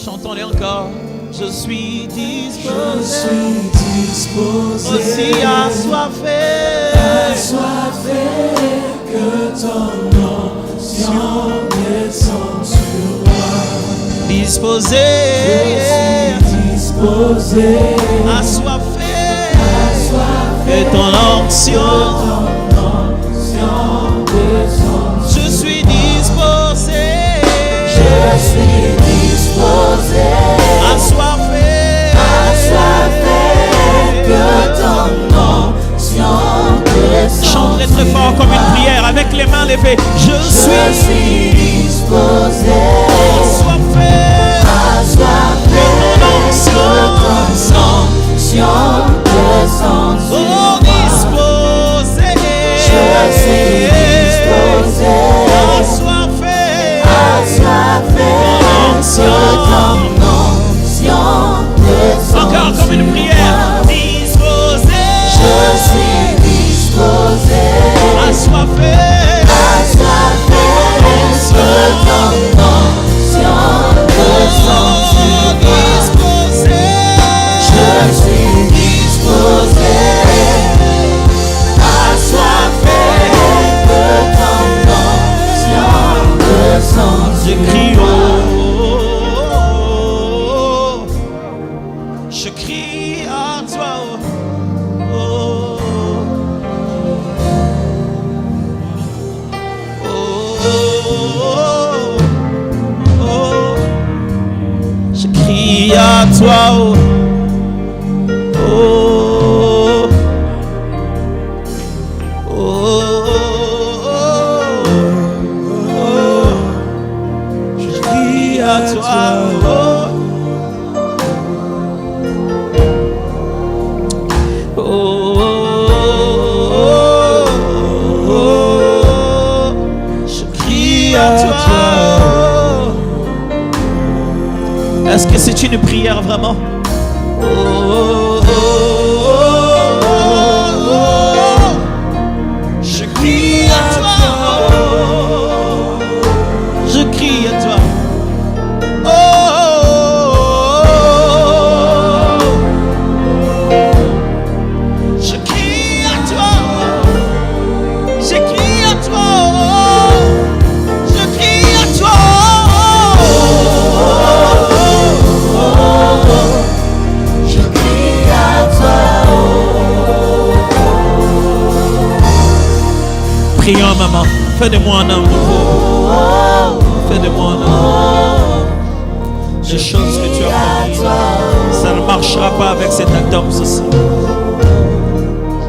Chantons-les encore. Je suis disposé. Je suis disposé. Aussi assoiffé. Assoiffé que ton onction descende sur moi. Disposé. Je suis disposé. Assoiffé. Assoiffé Que ton onction. Je suis disposé. Je suis disposé. Assoiffé. Assoiffé que ton onction descende. Chante très fort comme une prière avec les mains levées. Je suis disposé. Assoiffé. Assoiffé que ton onction descende. Oh, disposé. Je suis disposé. Assoiffé. Assoiffé que ton onction descende. Encore comme une prière. Disposé. Je suis disposé. Assoiffé. Assoiffé que ton onction descende sur moi. Disposé. Je suis disposé. Assoiffé que ton onction descende Je sur crie moi. oh, je crie à toi oh, je crie à toi je crie à toi je crie à toi. Est-ce que c'est une prière vraiment? Je crie à toi. Je crie à toi. Je crie à toi. Je crie à toi. Je crie à toi. Je crie à toi. Prions, maman. Fais de moi un homme nouveau. Fais de moi un homme. Les choses que tu as promis, ça ne marchera pas avec cet atome-ci.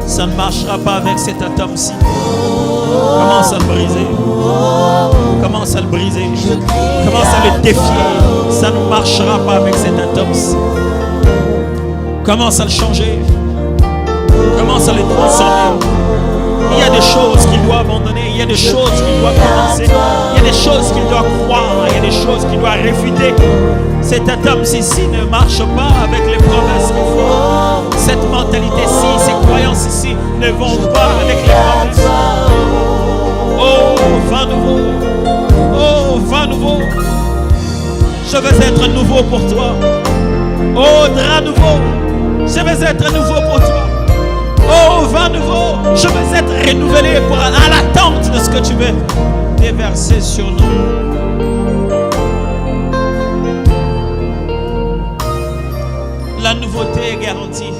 Ça ne marchera pas avec cet atome-ci. Commence à le briser. Commence à le briser. Commence à le défier. Ça ne marchera pas avec cet atome-ci. Commence à le changer. Commence à le transformer. Il y a des choses qu'il doit abandonner. Il y a des choses qu'il doit commencer. Il y a des choses qu'il doit croire. Il y a des choses qu'il doit réfuter. Cet atome-ci ne marche pas avec les promesses qu'il faut. Cette mentalité-ci, ces croyances-ci ne vont pas avec les promesses. Oh, vent nouveau. Oh, vent nouveau. Je veux être nouveau pour toi. Oh, drap nouveau. Je veux être nouveau pour toi. Oh, vent nouveau. Je veux être renouvelé à l'attente de ce que tu veux déverser sur nous. La nouveauté est garantie.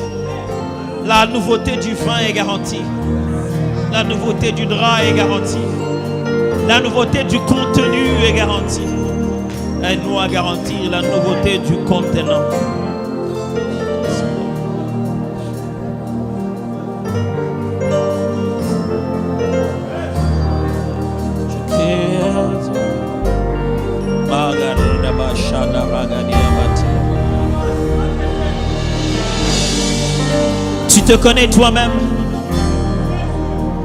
La nouveauté du vin est garantie. La nouveauté du drap est garantie. La nouveauté du contenu est garantie. Aide-nous à garantir la nouveauté du contenant. Tu te connais toi-même.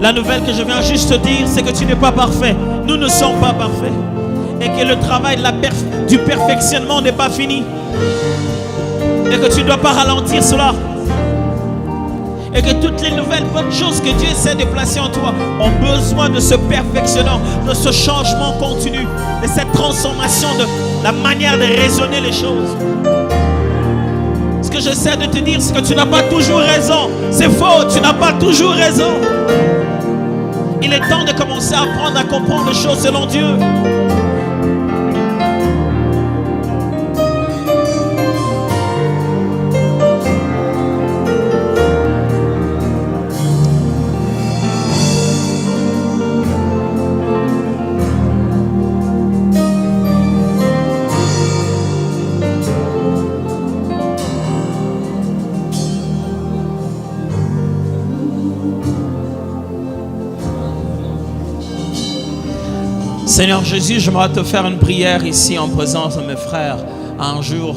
La nouvelle que je viens juste te dire, c'est que tu n'es pas parfait. Nous ne sommes pas parfaits. Et que le travail du perfectionnement n'est pas fini. Et que tu ne dois pas ralentir cela. Et que toutes les nouvelles bonnes choses que Dieu essaie de placer en toi ont besoin de ce perfectionnement, de ce changement continu, de cette transformation de la manière de raisonner les choses. Ce que j'essaie de te dire, c'est que tu n'as pas toujours raison. C'est faux, tu n'as pas toujours raison. Il est temps de commencer à apprendre à comprendre les choses selon Dieu. Seigneur Jésus, j'aimerais te faire une prière ici en présence de mes frères à un jour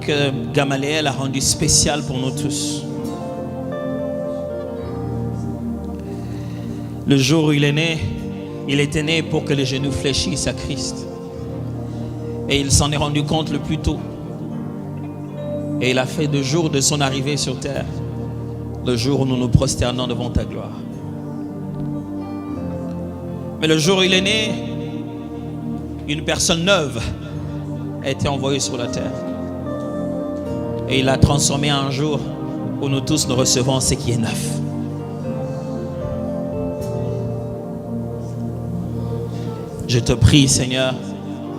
que Gamaliel a rendu spécial pour nous tous. Le jour où il est né, il était né pour que les genoux fléchissent à Christ. Et il s'en est rendu compte le plus tôt. Et il a fait le jour de son arrivée sur terre, le jour où nous nous prosternons devant ta gloire. Mais le jour où il est né, une personne neuve a été envoyée sur la terre. Et il a transformé un jour où nous tous nous recevons ce qui est neuf. Je te prie, Seigneur,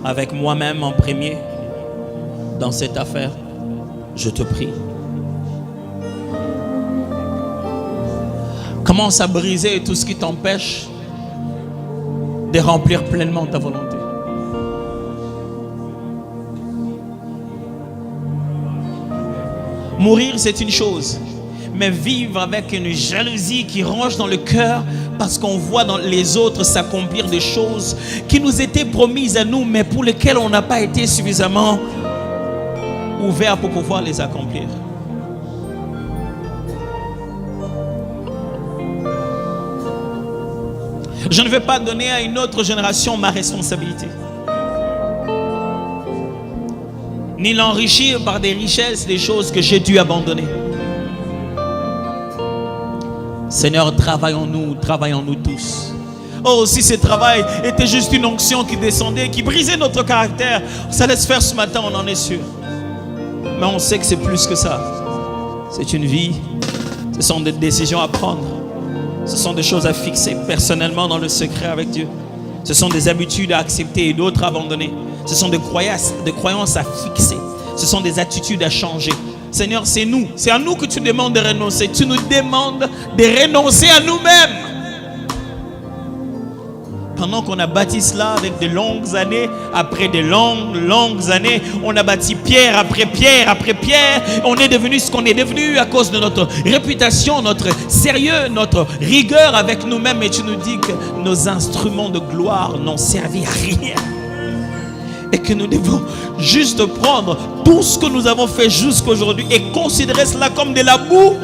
avec moi-même en premier, dans cette affaire, je te prie. Commence à briser tout ce qui t'empêche de remplir pleinement ta volonté. Mourir, c'est une chose, mais vivre avec une jalousie qui ronge dans le cœur parce qu'on voit dans les autres s'accomplir des choses qui nous étaient promises à nous, mais pour lesquelles on n'a pas été suffisamment ouvert pour pouvoir les accomplir. Je ne vais pas donner à une autre génération ma responsabilité, ni l'enrichir par des richesses, des choses que j'ai dû abandonner. Seigneur, travaillons-nous tous. Oh, si ce travail était juste une onction qui descendait, qui brisait notre caractère, ça laisse faire ce matin, on en est sûr. Mais on sait que c'est plus que ça. C'est une vie, ce sont des décisions à prendre. Ce sont des choses à fixer personnellement dans le secret avec Dieu. Ce sont des habitudes à accepter et d'autres à abandonner. Ce sont des croyances à fixer. Ce sont des attitudes à changer. Seigneur, c'est nous. C'est à nous que tu demandes de renoncer. Tu nous demandes de renoncer à nous-mêmes. Pendant qu'on a bâti cela avec de longues années, après de longues années, on a bâti pierre après pierre après pierre. On est devenu ce qu'on est devenu à cause de notre réputation, notre sérieux, notre rigueur avec nous-mêmes. Et tu nous dis que nos instruments de gloire n'ont servi à rien. Et que nous devons juste prendre tout ce que nous avons fait jusqu'aujourd'hui et considérer cela comme de la boue.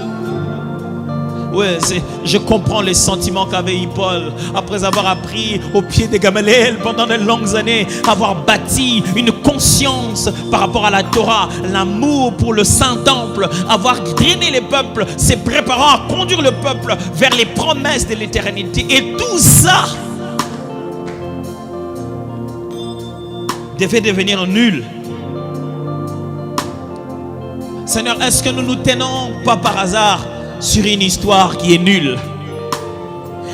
Ouais, je comprends les sentiments qu'avait eu Paul après avoir appris au pied de Gamaliel pendant de longues années, avoir bâti une conscience par rapport à la Torah, l'amour pour le Saint-Temple, avoir drainé les peuples, se préparant à conduire le peuple vers les promesses de l'éternité. Et tout ça devait devenir nul. Seigneur, est-ce que nous nous tenons pas par hasard sur une histoire qui est nulle?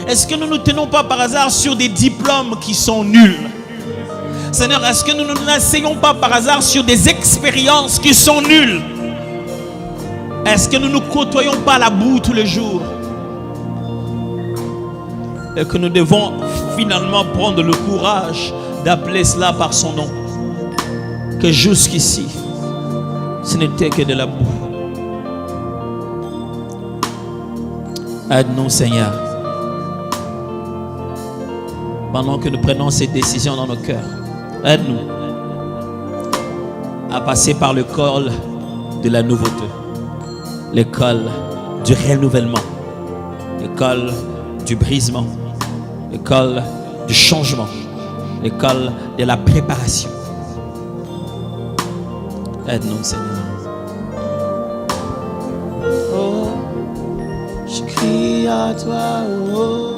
Est-ce que nous ne nous tenons pas par hasard sur des diplômes qui sont nuls? Seigneur, est-ce que nous ne nous asseyons pas par hasard sur des expériences qui sont nulles? Est-ce que nous ne côtoyons pas la boue tous les jours? Et que nous devons finalement prendre le courage d'appeler cela par son nom. Que jusqu'ici, ce n'était que de la boue. Aide-nous, Seigneur, pendant que nous prenons ces décisions dans nos cœurs. Aide-nous à passer par l'école de la nouveauté, l'école du renouvellement, l'école du brisement, l'école du changement, l'école de la préparation. Aide-nous, Seigneur. Oh. à toi, oh.